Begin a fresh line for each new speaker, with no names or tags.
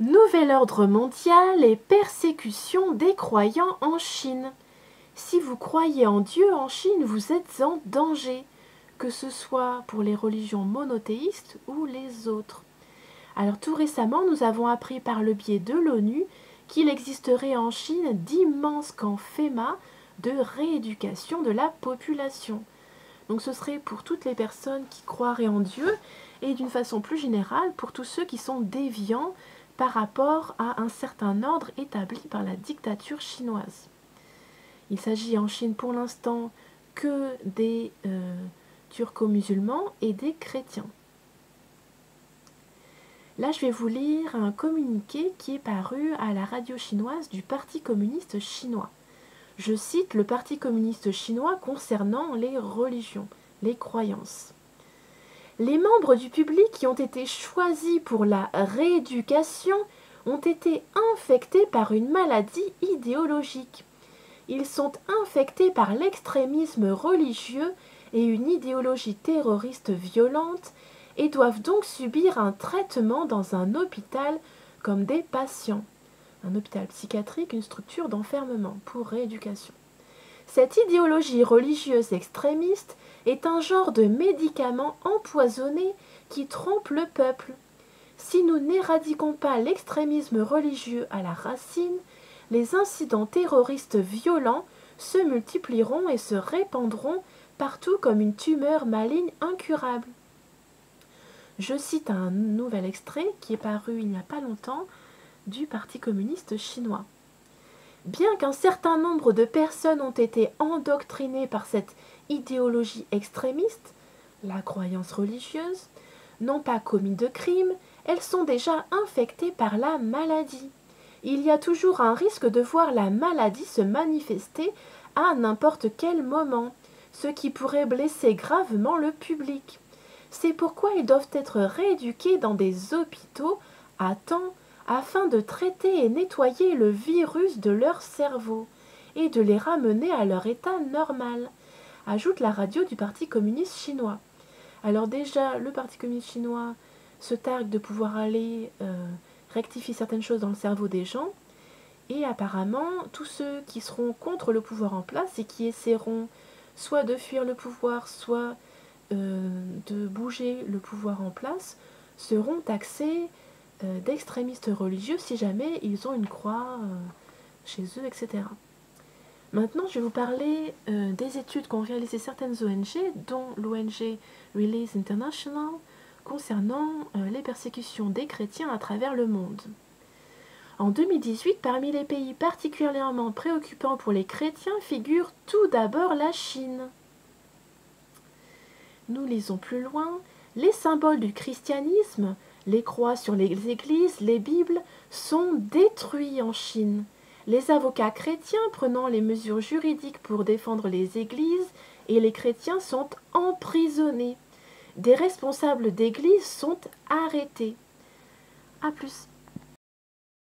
Nouvel ordre mondial et persécution des croyants en Chine. Si vous croyez en Dieu en Chine, vous êtes en danger, que ce soit pour les religions monothéistes ou les autres. Alors tout récemment, nous avons appris par le biais de l'ONU qu'il existerait en Chine d'immenses camps FEMA de rééducation de la population. Donc ce serait pour toutes les personnes qui croiraient en Dieu et d'une façon plus générale pour tous ceux qui sont déviants par rapport à un certain ordre établi par la dictature chinoise. Il s'agit en Chine pour l'instant que des turco-musulmans et des chrétiens. Là, je vais vous lire un communiqué qui est paru à la radio chinoise du Parti communiste chinois. Je cite le Parti communiste chinois concernant les religions, les croyances. Les membres du public qui ont été choisis pour la rééducation ont été infectés par une maladie idéologique. Ils sont infectés par l'extrémisme religieux et une idéologie terroriste violente et doivent donc subir un traitement dans un hôpital comme des patients. Un hôpital psychiatrique, une structure d'enfermement pour rééducation. Cette idéologie religieuse extrémiste est un genre de médicament empoisonné qui trompe le peuple. Si nous n'éradiquons pas l'extrémisme religieux à la racine, les incidents terroristes violents se multiplieront et se répandront partout comme une tumeur maligne incurable. Je cite un nouvel extrait qui est paru il n'y a pas longtemps du Parti communiste chinois. Bien qu'un certain nombre de personnes ont été endoctrinées par cette idéologie extrémiste, la croyance religieuse, n'ont pas commis de crimes, elles sont déjà infectées par la maladie. Il y a toujours un risque de voir la maladie se manifester à n'importe quel moment, ce qui pourrait blesser gravement le public. C'est pourquoi ils doivent être rééduqués dans des hôpitaux à temps afin de traiter et nettoyer le virus de leur cerveau et de les ramener à leur état normal, ajoute la radio du Parti communiste chinois. Alors déjà, le Parti communiste chinois se targue de pouvoir aller rectifier certaines choses dans le cerveau des gens, et apparemment, tous ceux qui seront contre le pouvoir en place et qui essaieront soit de fuir le pouvoir, soit de bouger le pouvoir en place, seront taxés d'extrémistes religieux si jamais ils ont une croix chez eux, etc. Maintenant, je vais vous parler des études qu'ont réalisées certaines ONG, dont l'ONG Release International, concernant les persécutions des chrétiens à travers le monde. En 2018, parmi les pays particulièrement préoccupants pour les chrétiens figure tout d'abord la Chine. Nous lisons plus loin. Les symboles du christianisme, les croix sur les églises, les Bibles, sont détruits en Chine. Les avocats chrétiens prenant les mesures juridiques pour défendre les églises et les chrétiens sont emprisonnés. Des responsables d'églises sont arrêtés. A plus.